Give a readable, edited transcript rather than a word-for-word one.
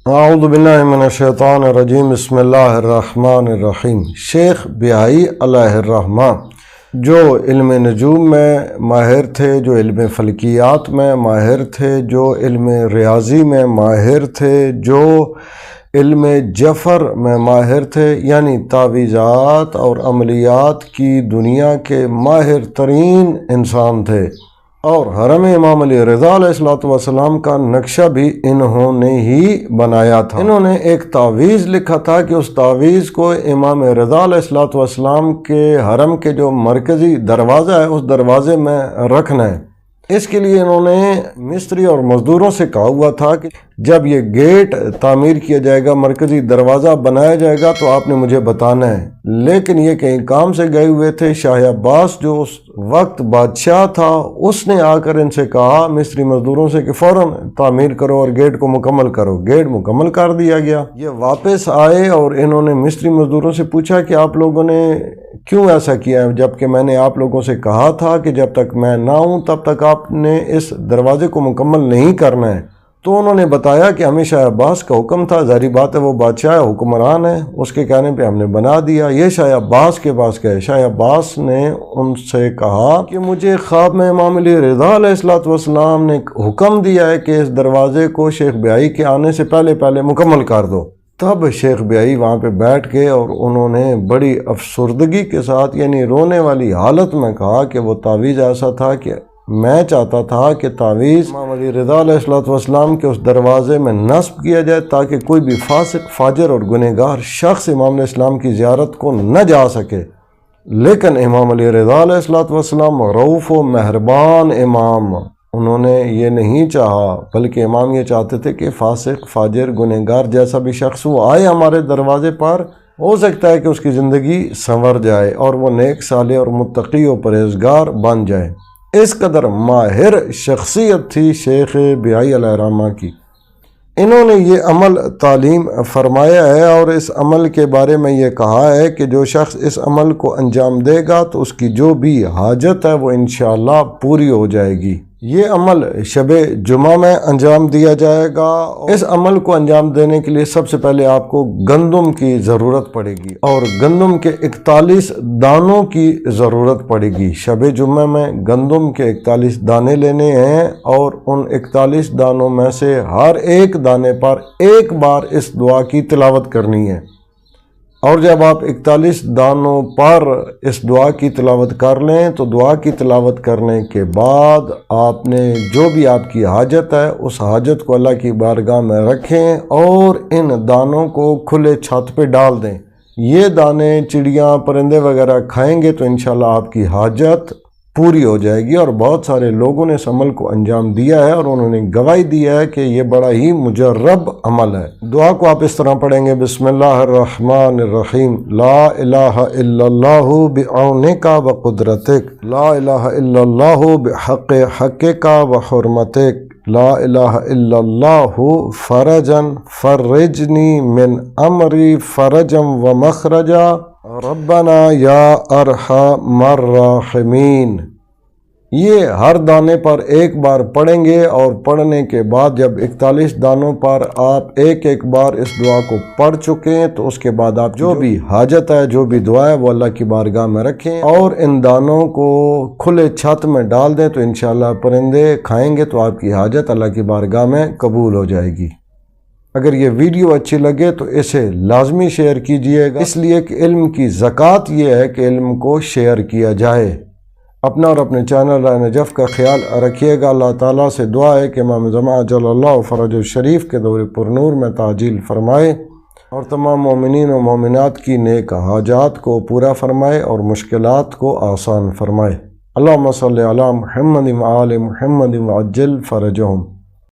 اعوذ باللہ من الشیطان الرجیم بسم اللہ الرحمن الرحیم۔ شیخ بہائی علیہ الرحمہ جو علم نجوم میں ماہر تھے، جو علم فلکیات میں ماہر تھے، جو علم ریاضی میں ماہر تھے، جو علم جفر میں ماہر تھے، یعنی تعویذات اور عملیات کی دنیا کے ماہر ترین انسان تھے، اور حرم امام علی رضا علیہ السلام کا نقشہ بھی انہوں نے ہی بنایا تھا۔ انہوں نے ایک تعویذ لکھا تھا کہ اس تعویذ کو امام رضا علیہ السلام کے حرم کے جو مرکزی دروازہ ہے اس دروازے میں رکھنا ہے۔ اس کے لیے انہوں نے مستری اور مزدوروں سے کہا ہوا تھا کہ جب یہ گیٹ تعمیر کیا جائے گا، مرکزی دروازہ بنایا جائے گا تو آپ نے مجھے بتانا ہے۔ لیکن یہ کہیں کام سے گئے ہوئے تھے۔ شاہ عباس جو اس وقت بادشاہ تھا، اس نے آ کر ان سے کہا مستری مزدوروں سے کہ فوراً تعمیر کرو اور گیٹ کو مکمل کرو۔ گیٹ مکمل کر دیا گیا۔ یہ واپس آئے اور انہوں نے مستری مزدوروں سے پوچھا کہ آپ لوگوں نے کیوں ایسا کیا ہے، جبکہ میں نے آپ لوگوں سے کہا تھا کہ جب تک میں نہ ہوں تب تک آپ نے اس دروازے کو مکمل نہیں کرنا ہے۔ تو انہوں نے بتایا کہ ہمیں شاہ عباس کا حکم تھا، ظاہری بات ہے وہ بادشاہ حکمران ہے، اس کے کہنے پہ ہم نے بنا دیا۔ یہ شاہ عباس کے پاس گئے۔ شاہ عباس نے ان سے کہا کہ مجھے خواب میں امام علی رضا علیہ السلام نے حکم دیا ہے کہ اس دروازے کو شیخ بہائی کے آنے سے پہلے مکمل کر دو۔ تب شیخ بہائی وہاں پہ بیٹھ گئے اور انہوں نے بڑی افسردگی کے ساتھ، یعنی رونے والی حالت میں کہا کہ وہ تعویذ ایسا تھا کہ میں چاہتا تھا کہ تعویذ امام علی رضا علیہ السلام کے اس دروازے میں نصب کیا جائے تاکہ کوئی بھی فاسق، فاجر اور گنہگار شخص امام علیہ السلام کی زیارت کو نہ جا سکے۔ لیکن امام علی رضا علیہ السلام رؤوف و مہربان امام، انہوں نے یہ نہیں چاہا، بلکہ امام یہ چاہتے تھے کہ فاسق، فاجر، گنہگار جیسا بھی شخص وہ آئے ہمارے دروازے پر، ہو سکتا ہے کہ اس کی زندگی سنور جائے اور وہ نیک صالح اور متقی و پرہیزگار بن جائے۔ اس قدر ماہر شخصیت تھی شیخ بہائی علیہ الرحمہ کی۔ انہوں نے یہ عمل تعلیم فرمایا ہے اور اس عمل کے بارے میں یہ کہا ہے کہ جو شخص اس عمل کو انجام دے گا تو اس کی جو بھی حاجت ہے وہ انشاءاللہ پوری ہو جائے گی۔ یہ عمل شب جمعہ میں انجام دیا جائے گا۔ اس عمل کو انجام دینے کے لیے سب سے پہلے آپ کو گندم کی ضرورت پڑے گی اور گندم کے 41 دانوں کی ضرورت پڑے گی۔ شب جمعہ میں گندم کے 41 دانے لینے ہیں اور ان 41 دانوں میں سے ہر ایک دانے پر ایک بار اس دعا کی تلاوت کرنی ہے، اور جب آپ 41 دانوں پر اس دعا کی تلاوت کر لیں تو دعا کی تلاوت کرنے کے بعد آپ نے جو بھی آپ کی حاجت ہے اس حاجت کو اللہ کی بارگاہ میں رکھیں اور ان دانوں کو کھلے چھت پہ ڈال دیں۔ یہ دانے چڑیاں، پرندے وغیرہ کھائیں گے تو انشاءاللہ آپ کی حاجت پوری ہو جائے گی۔ اور بہت سارے لوگوں نے اس عمل کو انجام دیا ہے اور انہوں نے گواہی دیا ہے کہ یہ بڑا ہی مجرب عمل ہے۔ دعا کو آپ اس طرح پڑھیں گے، بسم اللہ الرحمن الرحیم، لا الہ الا اللہ بعونک و قدرتک، لا الہ الا اللہ بحق حقک و حرمتک، لا الہ الا اللہ فرجا فرجنی من امری فرجا و مخرجا، ربنا یا ارحم الراحمین۔ یہ ہر دانے پر ایک بار پڑھیں گے اور پڑھنے کے بعد جب 41 دانوں پر آپ ایک بار اس دعا کو پڑھ چکیں تو اس کے بعد آپ جو بھی حاجت ہے، جو بھی دعا ہے وہ اللہ کی بارگاہ میں رکھیں اور ان دانوں کو کھلے چھت میں ڈال دیں تو انشاءاللہ پرندے کھائیں گے تو آپ کی حاجت اللہ کی بارگاہ میں قبول ہو جائے گی۔ اگر یہ ویڈیو اچھی لگے تو اسے لازمی شیئر کیجئے گا، اس لیے کہ علم کی زکوٰۃ یہ ہے کہ علم کو شیئر کیا جائے۔ اپنا اور اپنے چینل رائے نجف کا خیال رکھیے گا۔ اللہ تعالیٰ سے دعا ہے کہ امام زمان اجل اللہ فرج الشریف کے دور پرنور میں تعجیل فرمائے اور تمام مومنین و مومنات کی نیک حاجات کو پورا فرمائے اور مشکلات کو آسان فرمائے۔ اللہم صلی علی محمد و آل محمد وعجل فرجہم۔